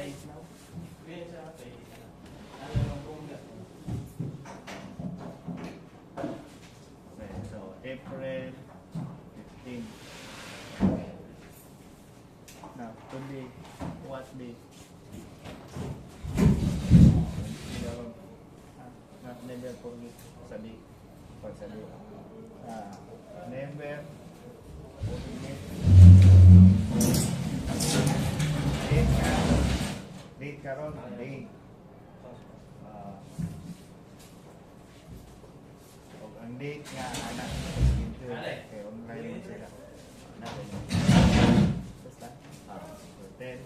Right now. Okay, so April 15. Now, today, what day? Not never forget sabi. Pag sabi. Never forget. Date karon, date. Ang date nga anak kay online mo sila. Basta. Hotel.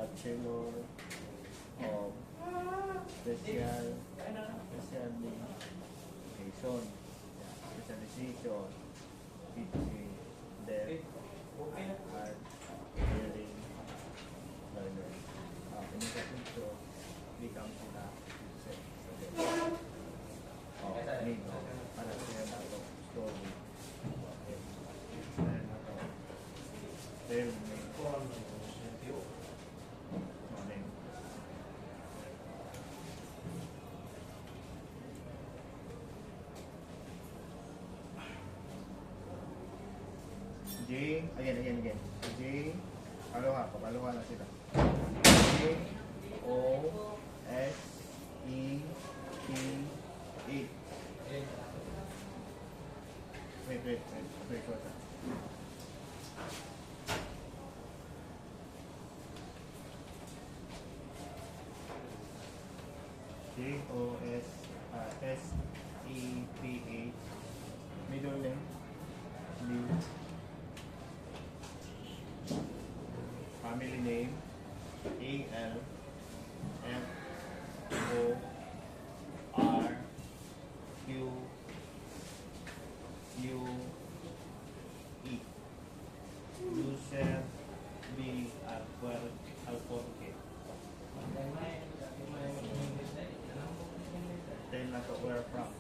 Bachelor of specialization, teaching, deaf, art, hearing, learner. Pinagkapunto, become sila para siya na ito story. Then, J, again. J, papaluha na sila. J, O, S, E, T, E. Wait. J, O, S, S, E, T, H. Middle name. Lee. Family name A-L F-O-R-Q-U-E. User B. Alforque. Then na to where from?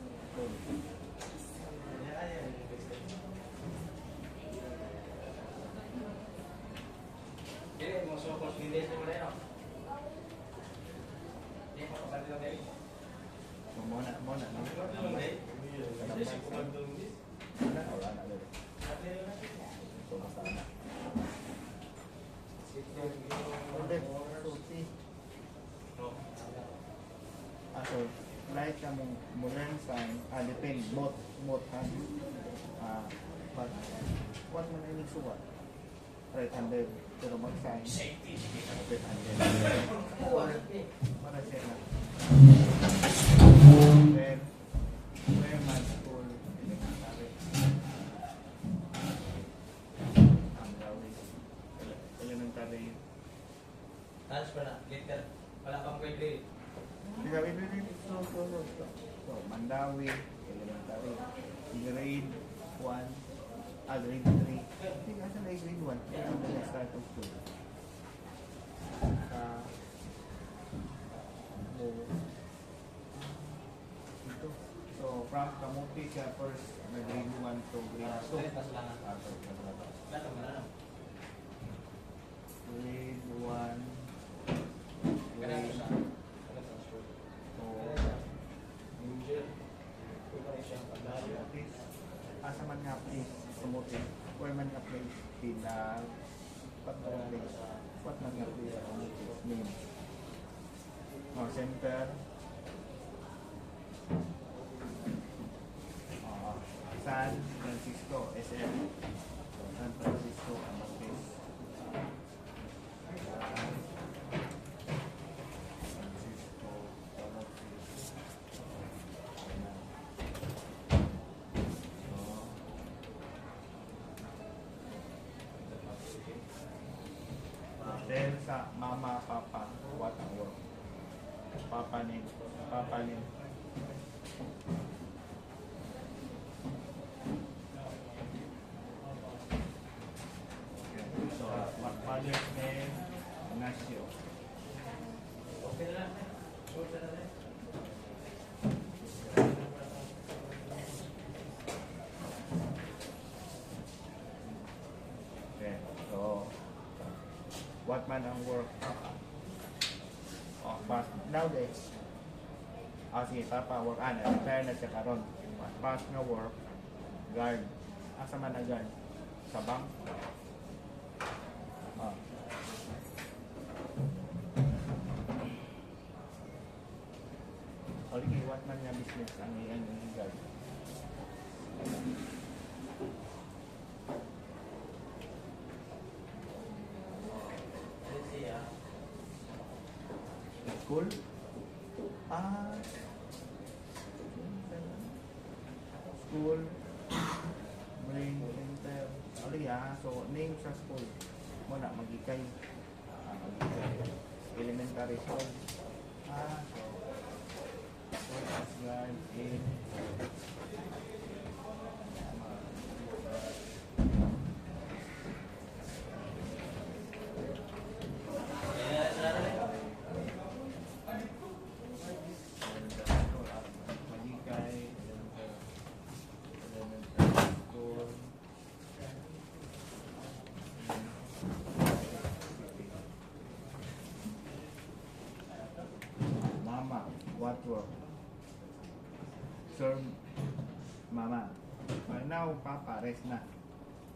So, like mong mulan sign, depend, both but what man ay nagsuwat? Right-handed, pero mag-sign, left-handed. Para siya na. Then, where man school, elementary. Talas pa na, later. Wala pang grade. So, Mandawi, elementary, grade 1, grade 3. Hindi kasi na grade 1, kaya ang start of school. Ito. So, from Kamuti siya first, grade 1 to grade 2. Grade 1, asa man nga please Kamuti, where man nga place Pilar, what man nga place Kamuti name, center, San Francisco SM, San Francisco Kamuti, sa mama, papa, what ang work? Papa name. Papa name. Okay. So, father's name, Ignacio. Okay na lang. Short na lang. Okay. So, what man ang work, papa? Oh, but nowadays, sige, papa work, retire na siya karon. Pas nga work, guard. Asa man na guard? Sa bank? Ah. O, lagi, what man nga business ang iyan yung guard? Let's see, School? Ah. School. Brain center. Alay so name sa school. Mo na magikay. Magikay. Elementary school. So as guard in magikay. Elementary school. Mama, what work? Sir, mama. But now, papa, rest na.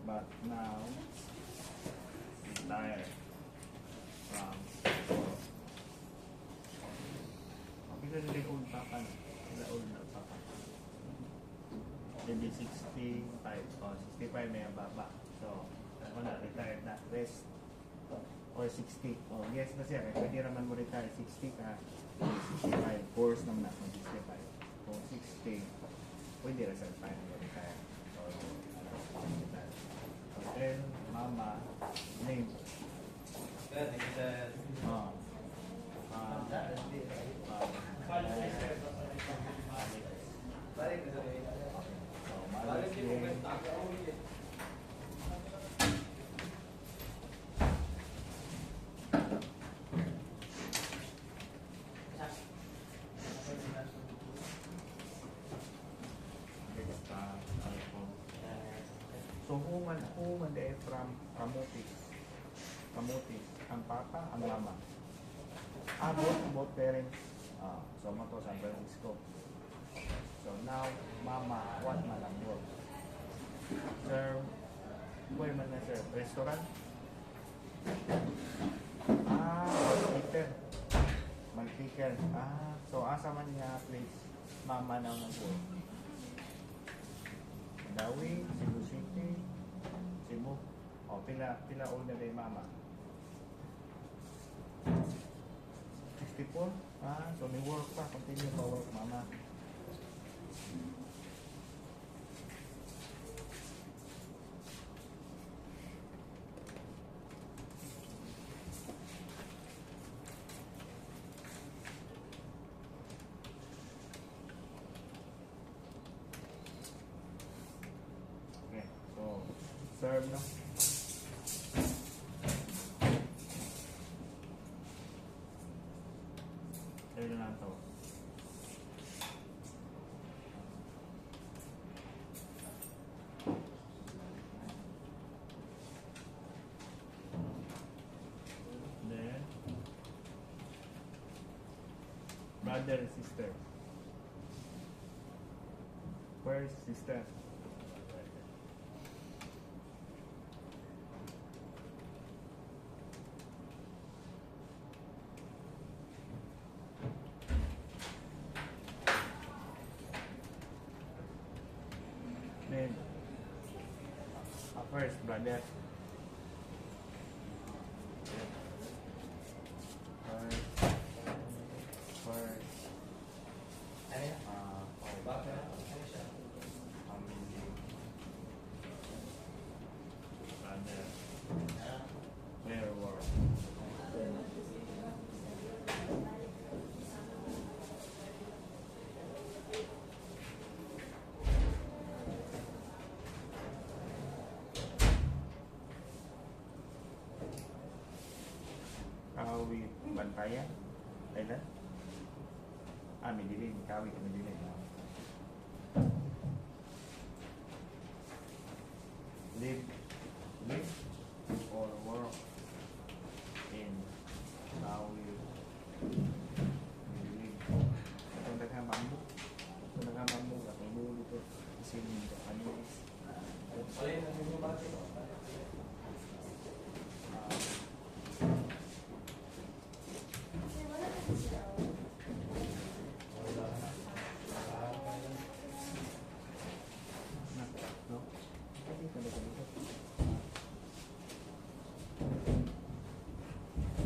But now, retire from work. Because the old papa na. The old na papa. Maybe 65 or 65 may baba. So, ako na, retired na. Rest. Or 60. Oh, yes na siya. Pwede naman mo retire. 60 ka. 65. Course naman na. 65. Kung 60, pwede rin sa time mo retire. Or, retire. Hotel, mama, name. Good, thank you, sir. Oh. Balik na sa mga. Balik din mo kwenta. So, human de from Kamutis. Kamutis. Ang papa, ang mama. Both parents. So, mo to San Francisco. So, now, mama, what man ang work? Sir, where man na sir? Restaurant? Malpiker. Malpiker. So, asa man niya place? Mama na ang work. Dawi, Cebu City, Cebu. Pila old na day mama? 64? So may work pa, continue pa work mama. Okay, so serve no? Serve na to. Then brother and sister. Where's sister? Then first brother. First Ano yan? Bakit? Ano siya? brother Ah, where work Kaya? Kailan? May dilim. Kawit may dilim. Live or work in Kawit may dilim. Ito naghamambo. Ito naghamambo. At inulo ito. Kasi yung Japanese. Alin na yung bati ko? No? Kasi talaga dito.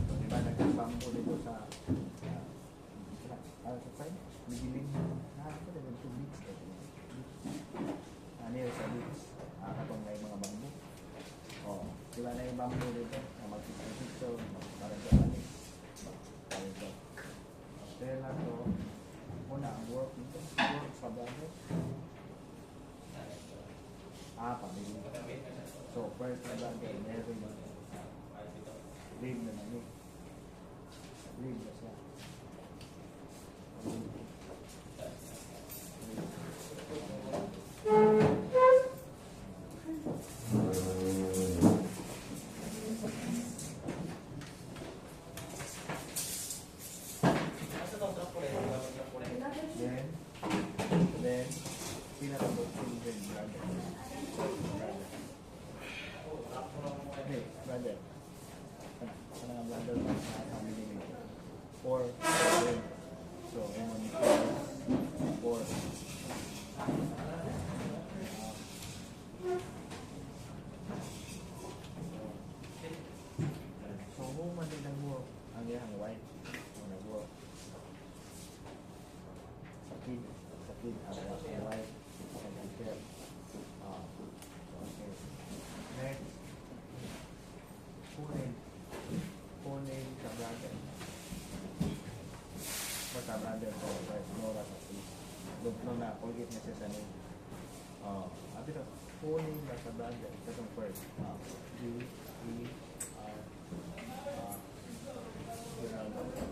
So, diba nagkabambo dito sa sa side? Migiling na ako na yung 2 weeks. Ano yun sa weeks? Katong may mga bambo. Diba na yung bambo dito? Mag-picture, parang Japanese. Parang ito. After lang to, muna ang work dito. Work sa bago. Pamili. So, first na bago, meron na. Leave na na niya. Leave na siya. Then, pinaka-boxing din, brother. Hey, brother. Ano nga brother mo sa family nito? 4, 7. So, yun ang 4. So, kung mali nag-work, ang iyang wife, kung nag-work, sakit, ang wife, and care. Okay. Next, kunin sa brother. Basta brother ko, Nora sa sis. Doon na, Colgate na siya sa name. Abi na, kunin na sa brother. Katong first. G-E-R Geraldo.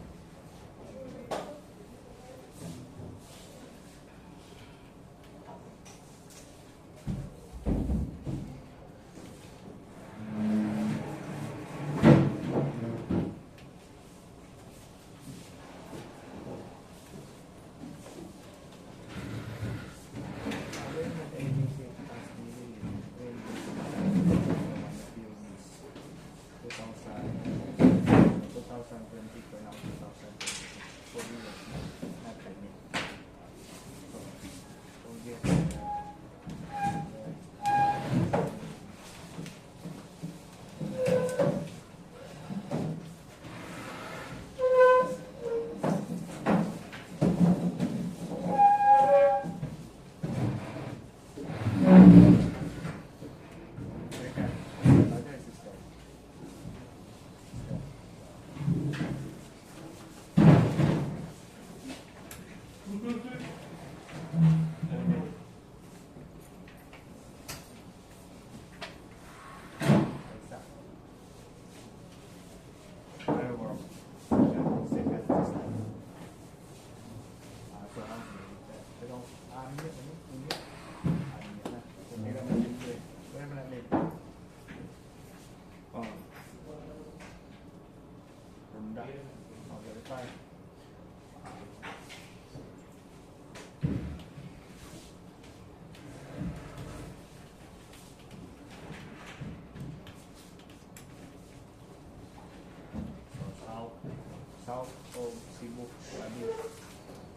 South of Cebu, Tabi.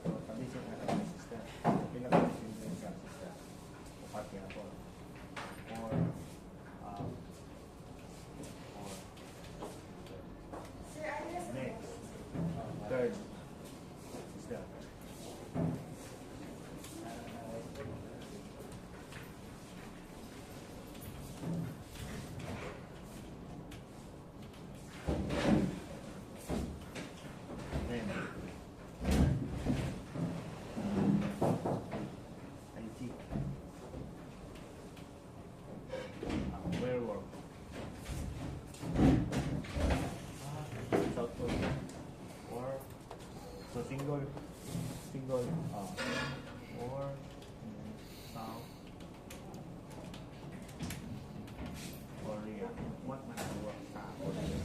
So, Tabi siya na kami sister. Pinaka-sister siya, sister. Upati ako. Or, next. Third. Sister. Seoul, or South Korea. What man ang work sa Korea?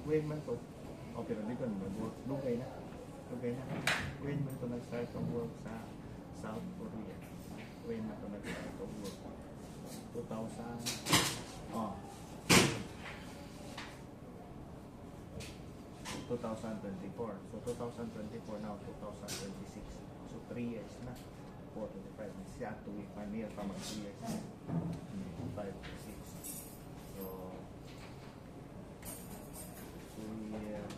When man to? Okay, pero dito naman work. Dugay na. When man to nag-start ang work sa South Korea? When man to nag-start ang work? 2024. So 2024 now, 2026. So 3 years na. 4 to 5. Siya 2 week. 1 year pa mag 2 years. 5 to 6. So 2 years.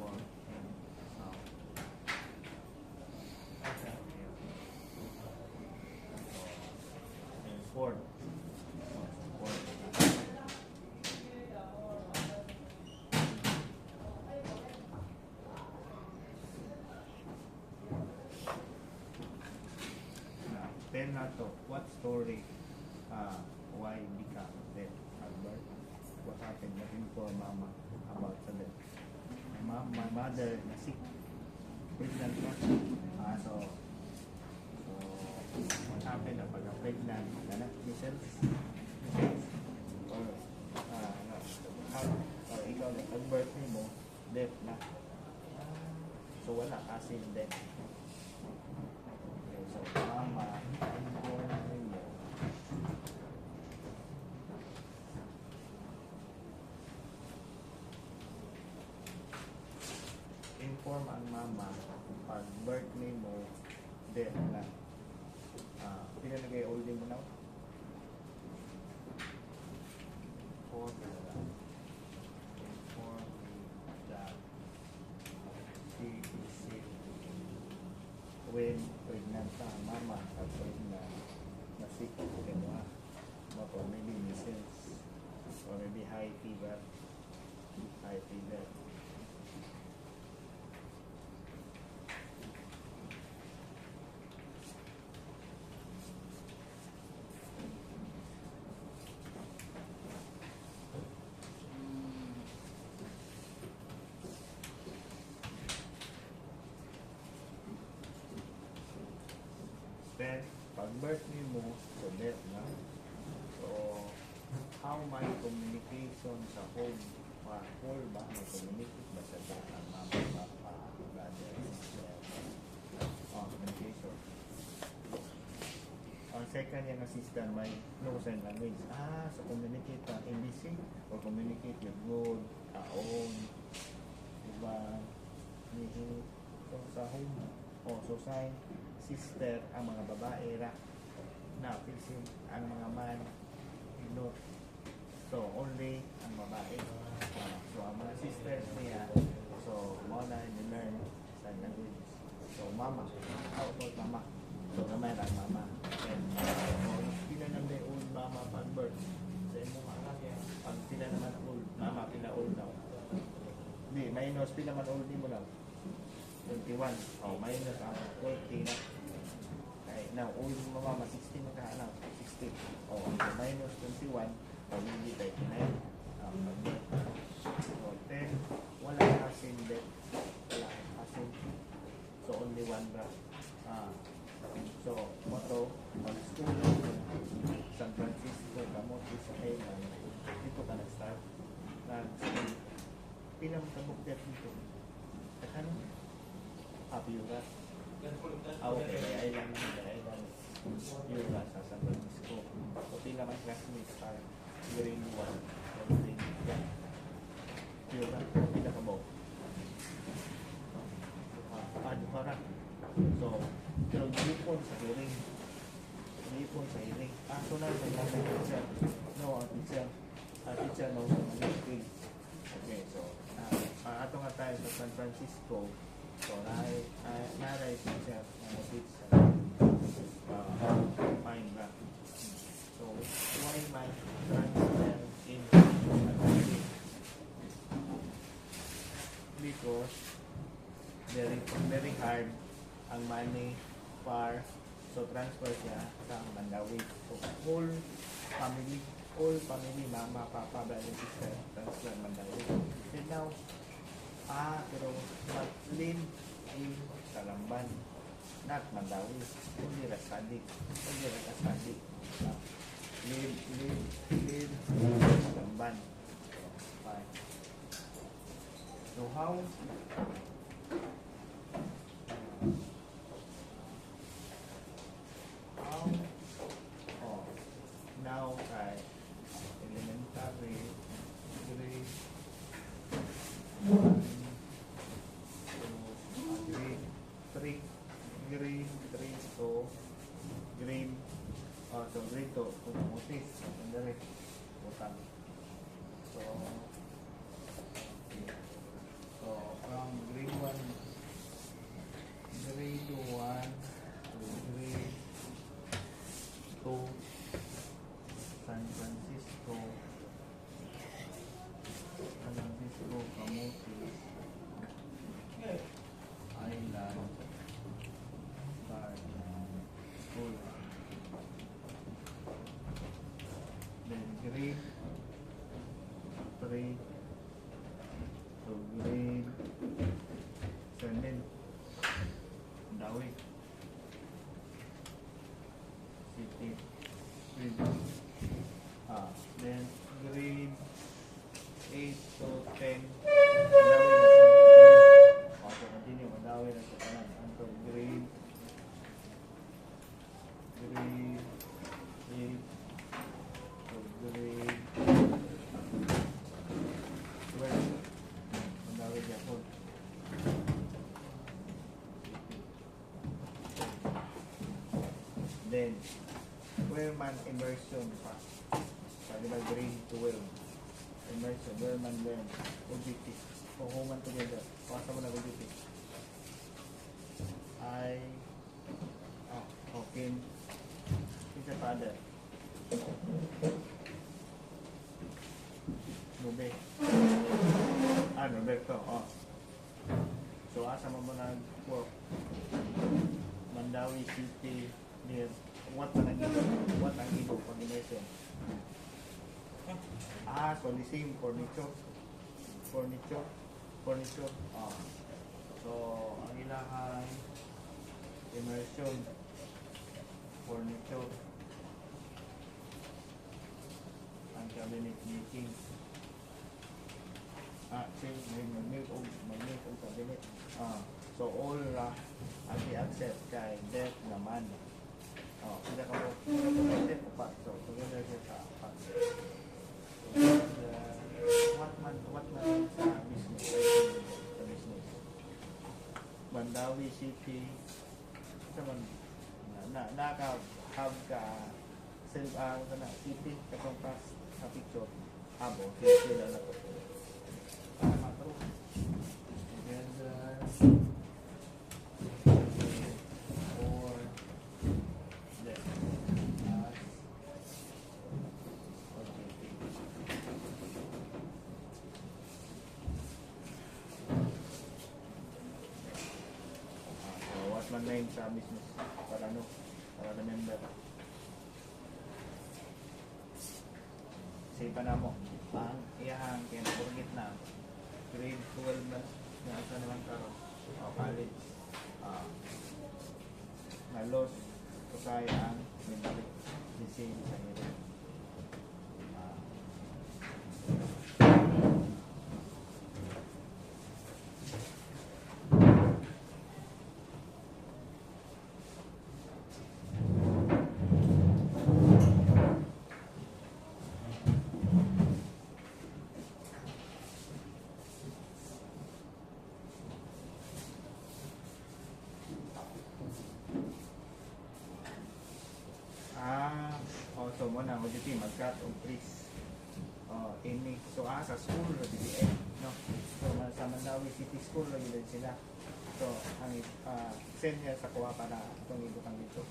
1 and now. And 4. Tell na to, what story, why become dead, Albert? What happened? Na-inform mama about the death. My mother na sick, pregnant pa. So what happened na pagka-pregnant, nanak, measles, or ikaw na, Albert mo, death na. So wala kasi death. So, mama, inform mo. Inform ang mama pag birthday mo, death na. Pinalagay old din mo na? 4 inform that she is sick when pregnant ka, mama, at na sick, gano'n, or maybe measles, or maybe high fever. Then, pag birthday mo, so death na. So, how may communication sa home? Whole ba? May communicate ba sa data? Mama, papa, brother, sister? Communication. Ang second yung assistant, may no sign language. So communicate ka NBC or communicate with God, kaon, diba? So, sa home. So sign, sister, ang mga babae, na pisin, ang mga man, no. So, only ang babae. So, ang mga sisters niya, so, muna in-learn sign language. So, mama, how about mama? So, naman ang mama. And, pila naman yung old mama pag birth. Sa imo mga pag pila naman old, mama, pila old now. Hindi, minus, pila man old di mo lang. 21. Minus ang 40 na. Now, old mo mama, 60 magkaanak. 60. So, minus 21. Hindi 39. So, 10. Wala asin din. Wala asin. So, only one bra. So, motto, pag-school, San Francisco, Camot, Israel, dito ka nag-start. Nag-school. Pilang tabok dito. At ano? Piura. Okay, island. Piura sa San Francisco. So, pila may classmates start. Grade 1 or grade 2. Piura. Pila ka mo? Duharan. So, pero gipon sa hearing. So na sa teacher. No, ang teacher. Teacher no sa Manila. Okay, so, ato nga tayo sa San Francisco. So, naray teacher na teach sa fine ba. So, why my transfer in because very hard ang money for so transfer siya sa Mandawi. So, whole family, mama, papa, brother, sister, transfer Mandawi. And now, pero but Lynn in Kalamban, not Mandawi, kundi Rasadi, kundi Rasadi. Live, Kalamban. Fine. So how oh, now kay elementary grade 1 grade 3 grade 3 to grade so grade 2 kung motis secondary butang so from grade 1 grade 1 to grade 2 San Francisco Camotes Island School. Then grade 3 to grade 7 Dawi City. Then grade 8 to 10 Dawi na po. So continue, Dawi na sa kanan. Until grade 8 to grade 12 Dawi na po. Then Wellman immersion pa. Sabi na grade 12 immersion, Wellman learn OGT. Kuhuman together. Pasa mo na OGT. Okay. Isa father. Nube. Roberto. So asa mo nag-work? Mandawi City near what ang ilo pag immersion? So the same furniture. So ang ilahang immersion furniture ang cabinet making same mag-make og cabinet so all ang i-accept kay debt naman sila ka mo debt pa so together siya sa what man sa business Mandawi City sa man naka-have ka self city katong sa picture abo sila na to matro together or that what man name sa business para remember say pa na mo ang iyahang kinapurgit na grade 12 na nasa naman karon college na loss so kaya ang memory the same sa nila so mo na OJT mag-cut og trees ini so sa school ra DBM no so sa Mandawi City School ra gyud sila so ang send niya sa kuha para itong ibutang dito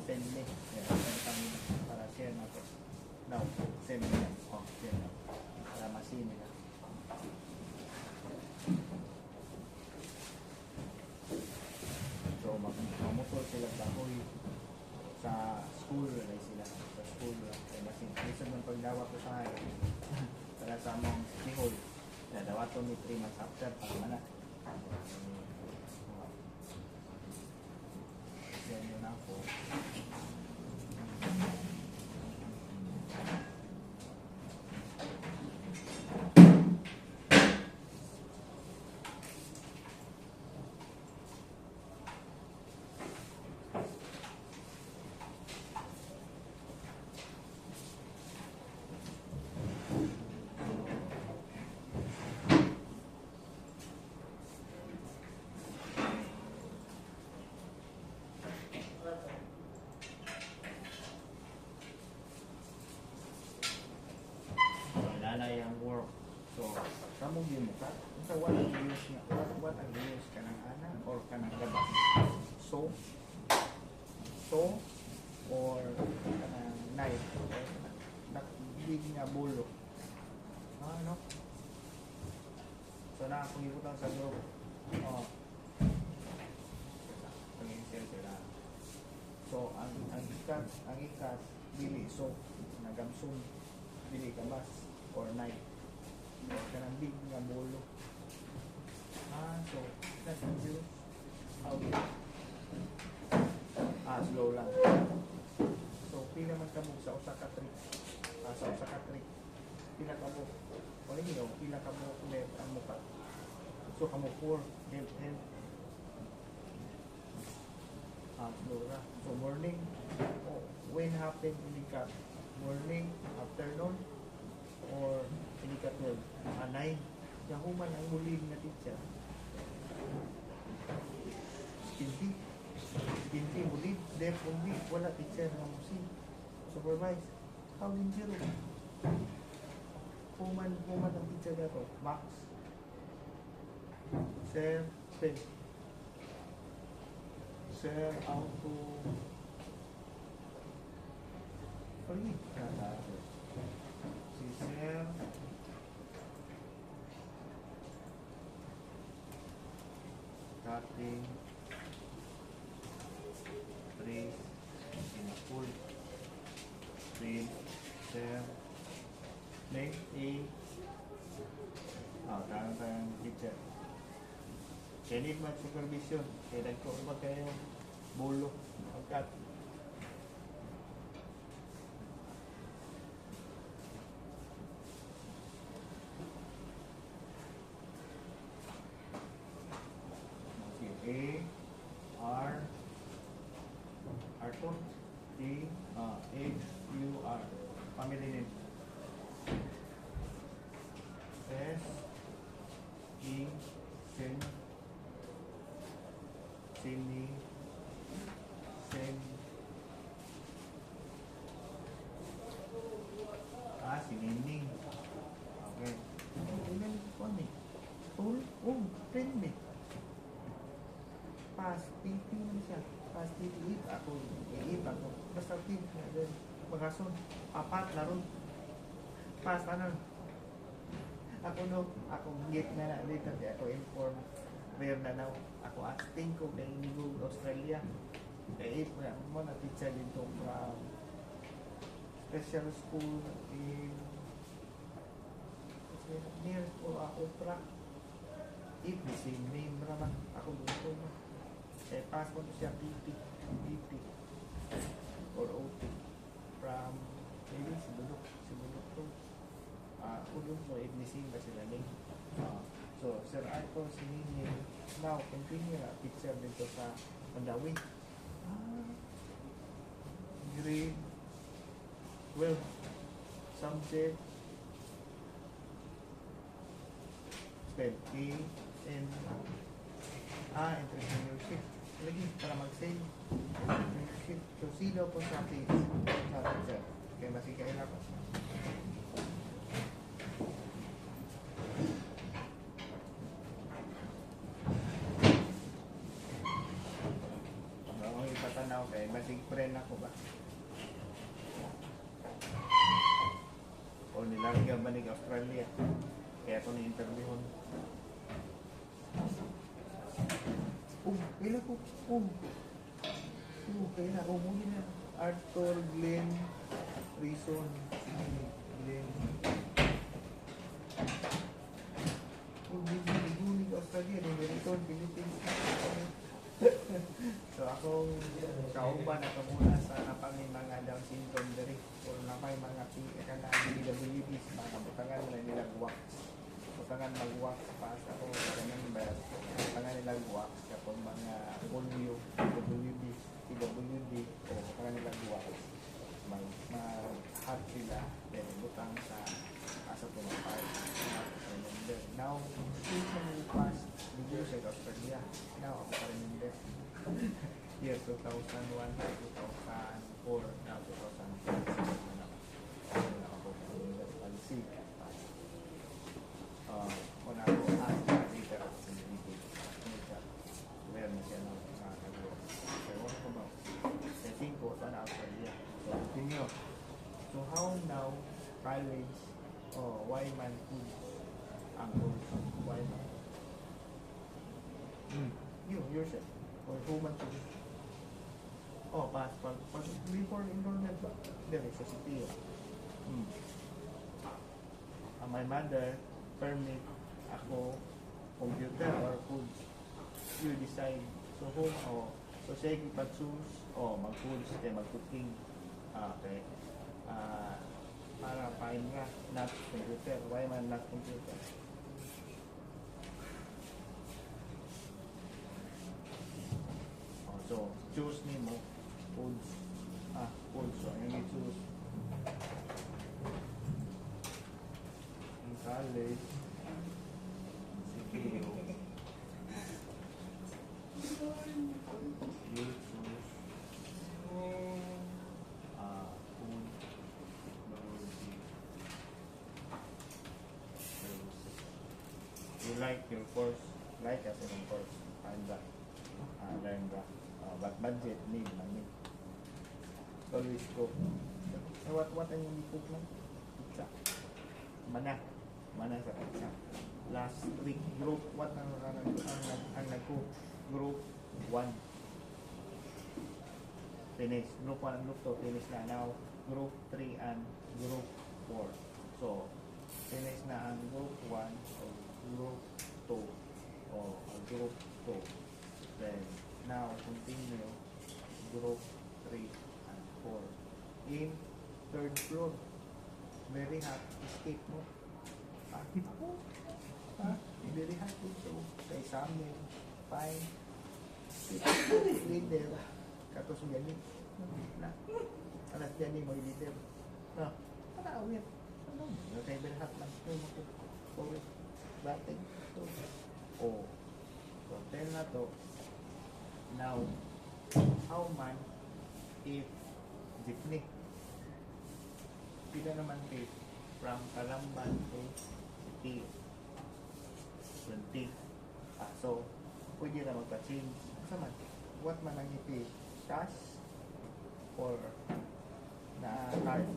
send me para share na to now send me share na para masin nila so magmamutol sila kahoy sa school ra sila sa school kay masin lisod ng pagdawa ko sa hay para sa among Bihol na dawaton ni 3 months after para mana amo gimuka. Unsa wala ang use nga what ang use kanang ana or kanang gabas. So or kanang knife or nakbig nga bulo. Ano? So na akong ibutang sa loob. Oh. Pag-insert sila. So ang ikas dili so nagamsum dili kabas or knife. So kanang big nga bulo. So that's the use. Okay. Slow lang. So pila man kamo sa usa ka trick. Sa usa ka trick. Pila kamo. Wala niyo pila kamo ulit ang muka. So kamo 4 help. Slow lang. So morning. When happen indicate morning, afternoon, or indicate 12. 9. Yahuman ang muling na teacher. Binti mulig. Def undi. Wala teacher na musi. Supervise. How dangerous. Puman ang teacher na to. Max. Sir, pen. Sir, auto. Free. Si Sir. Cutting. Trace. In full. Print. Sir. Next A. Kanan tayong teacher. Kaya need mag-supervision. Kaya nagko ba kayo bulo. Pagkat. A, R, Arthur, T, H, U, R. Family name. S, E, Sin, Cindy, Sin. Si Nining. Okay. Ilan po ni? Full? Friend me. Pas, PT man siya. Pas, PT, ako. Basta team. Magason. 4 na ron. Pas, ano? Ako git na dito. Ako inform. Rare na now. Ako acting ko na inigo Australia. Kaya mo na teacher dito from special school in near Opera. If the same name naman. Ako dito na. Kaya pass ko siya PT or OT from maybe Sibulok to Udon mo ignisin ba sila name. So Sir Arthur Sinini now continue na picture dito sa Mandawi. Grade 12 subject spell entrepreneurship. Lagi para mag-save. Entrepreneurship. So, sino po sa page? Sa teacher. Kaya masikain ako. Ako ipatanaw kay masig-friend ako ba? O nilagyan ba ni Australia? Kaya ako ni-interviewon. Kailan ko? Kailan ko muli na. Arthur, Glenn, Reason, Glenn. Guling Australia, Reason, Philippines. So akong kauban na kamuna sa napangin mga Down syndrome dari. O napay mga DWDs, mga butangan na nilang wax. Butangan mag-wax pa sa ako ganyan ba? Butangan nilang wax kapag mga polio, PWD o butangan nilang wax. Mag-hard sila, then butang sa asa pumapay. Now, since pass dito sa Australia, now ako pa rin yung best. Year 2001, 2004, now 2006. college, why man food ang course, why man? You, yourself, or who man to pag before enrollment ba? Dere, sa CTO. My mother permit ako computer or food. You decide. So home, so sige, pag-choose, mag-foods, mag-cooking. Okay. Para pain nga, not computer. Why man not computer? So, choose ni mo foods. Foods. So, yung i-choose. Yung college. CPU. You choose. Food. Technology. Services. You like your course. Like as in course. Find that. Learn that. But budget need money. Always cook. What ang hindi cook man? Pizza. Mana sa pizza. Last week group what ang nag-cook? Group 1. Finish. Group 1 and group 2 finish na. Now group 3 and group 4. So finish na ang group 1 o group 2 o group 2. Then now continue group 3 and 4 in third floor. Very hot. Escape mo. Ako. Very hot dito. Kay Samuel. Fine. Leader. Katos galing. Alas galing mo leader. Panawin. Kay very hot lang. Forward. Bating. So tell na to. Now, how man if jeepney? Pila naman if from Kalamban to City 20. So, pwede na magpa-change. Asa man? What man ang iti? Cash? Or na card?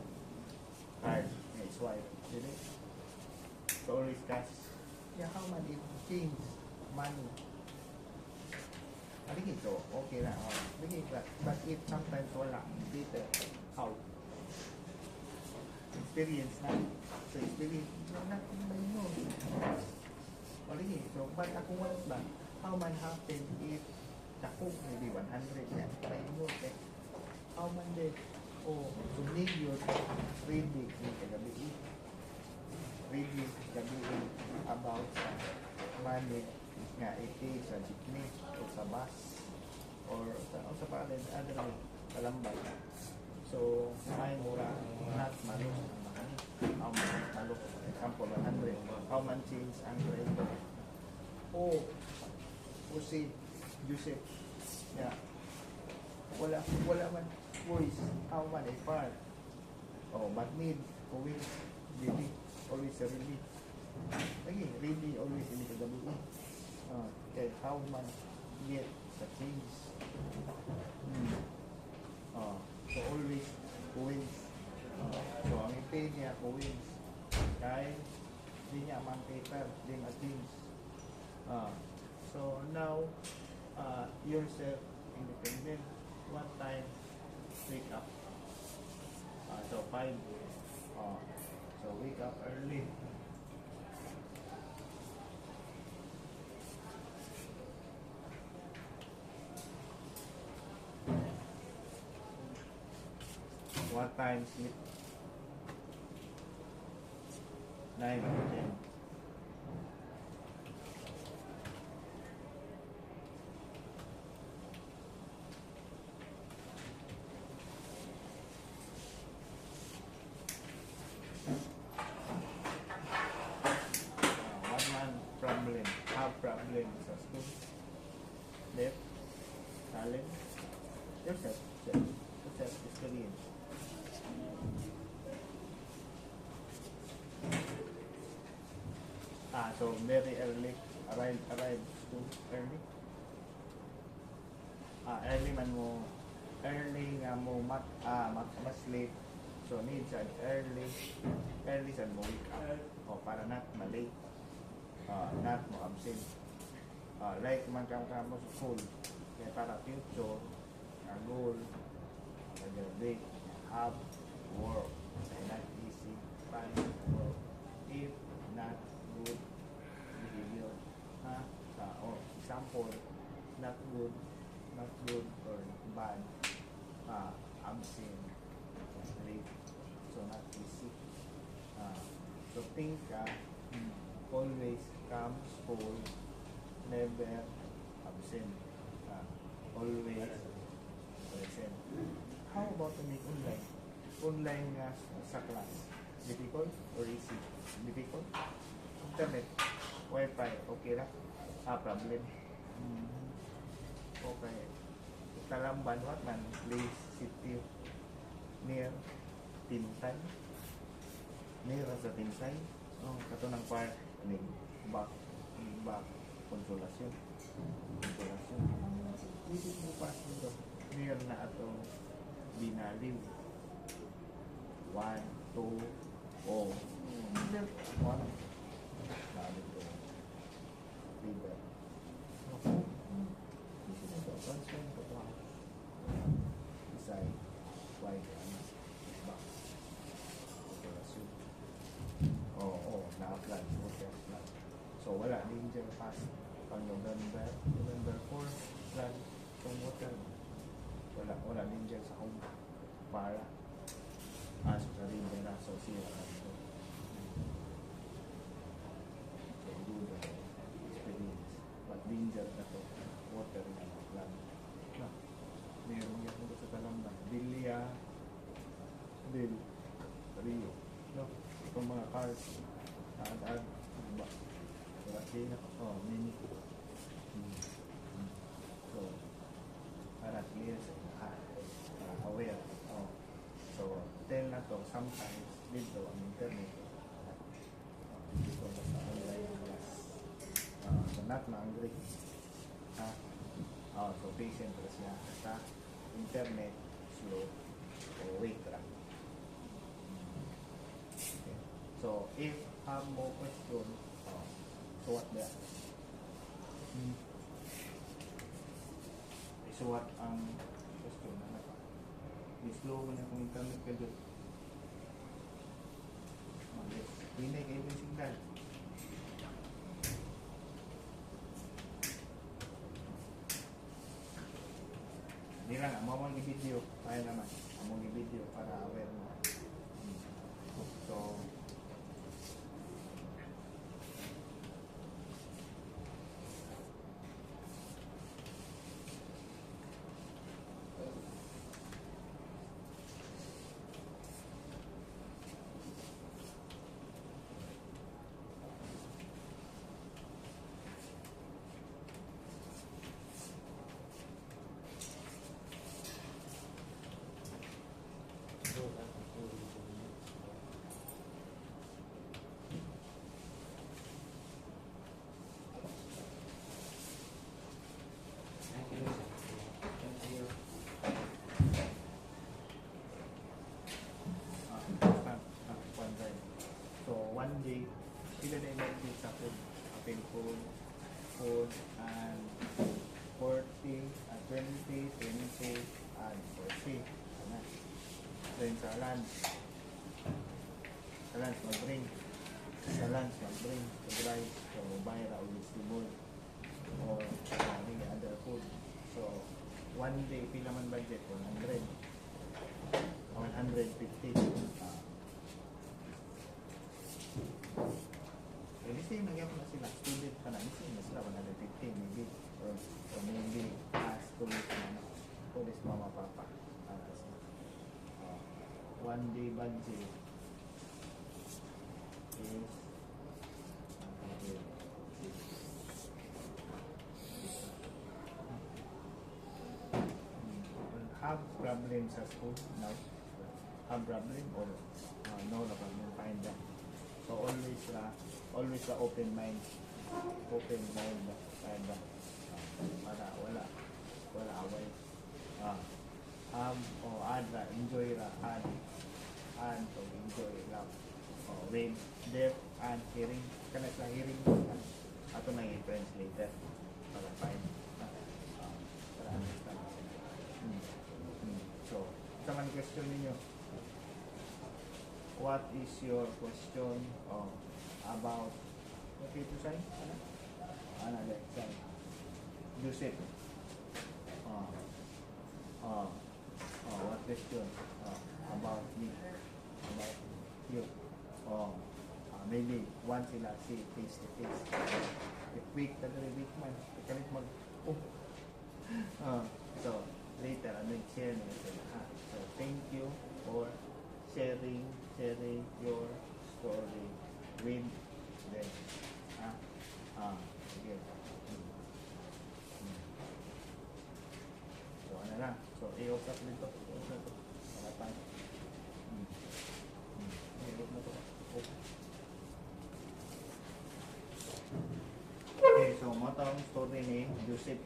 Card. Yeah, swipe. Dili? So, always cash. Yeah, how man if change money? Ito, okay na. But if sometimes wala, later, how? Experience na. So, experience, natin ba yun? So, but ako once ba, how man happen if dako, maybe 100 yan, by yun, how man din, sunig yun, ready, kagabi, ready, gabi, about money, nga iti sa jeepney o sa bus or sa palad Kalambay. So may mura not malus ang mahal. How man malus? Example 100. How man change ang driver? Si Joseph. Yeah. Wala man voice. How man ay part? But need always ready. Always ready. Again, ready always in the gabi. Okay, how man get the change? So always wins. So ang ipay niya wins. Kaya di niya man paper, di nga change. So now yourself independent. One time wake up. So 5. So wake up early. What time sleep? 9 or 10. One man problem, have problem sa school. Left, talent, yourself, experience. So very early, arrive school early. Early man mo, early nga mo mas late So need sa early sa mo wake up. O para not malate. Not mo absent. Like man ka mo sa school. Kaya para future, goal, graduate, have, work. Kaya not easy, find work. If not good behavior. Example, not good, or bad, absent, late, so not easy. So think always come school, never absent, always present. How about to make online? Online nga sa class, difficult or easy? Difficult? Internet, wifi, okay lang? Problem. Okay. Talamban, what man? Place, city, near, Tintay. Near sa Tintay. Kato ng park, back, konsolasyon. Konsolasyon. Hindi mo pa dito. Near na ato, Binaliw. 1, 2, oh. 1. Sabi ko. River. Okay. This is the transfer ko to. Isay. White. Box. Operasyon. Oo. Na-apply. Okay. So, wala. Danger pass. Pang November 4. Plan. Itong water. Wala danger sa home. Para. Aso sa river na. So, sira na ito. So, good. But danger na to, water na plan. Meron yan mo sa Talamba. Bilya, Rio. Itong mga cars, ad, diba? Kasi na, mini. So, para clear sa lahat. Para aware. So, tell na to, sometimes, dito ang internet. Dito sa online class. So not ma-angry. So patient pa siya sa internet, slow, o wait lang. Okay. So if have more question, so what the? So what ang question na napa? Slow mo na kung internet ka dyan. Hindi kayo yung signal. Hindi lang, among i-video. Kaya naman, among i-video para aware mo. So, one day, sila na elected sa food. Apple food, and 40, 20, 20, and 40. Ano? Then sa lunch. Sa lunch, mag-bring. Sa lunch, mag-bring. So, rice, so, bayra, o vegetable. Or, any other food. So, one day, pila man budget? 100. 150. Kasi nagyan ko na sila, student pa na, kasi na sila 150 maybe, or maybe student na police mama papa. One day budget is have problem sa school now, have problem or no problem, find that. So always open mind para wala away. Enjoy ra, fun, to enjoy lang. With deaf and hearing, kanas lang hearing, ato na i-translator para fine. Para understand. So, sa man question ninyo, what is your question about what did you say? Ano let's say Joseph. What question about me? About you? Maybe once sila see face to face. Quick, tadali week man. Kalit mag so later share na sila. So thank you for sharing your story with them. Sige. So ano na? So i-usap nito. I-usap nito. Mga i-usap na to. Okay, so mo tong story ni Joseph.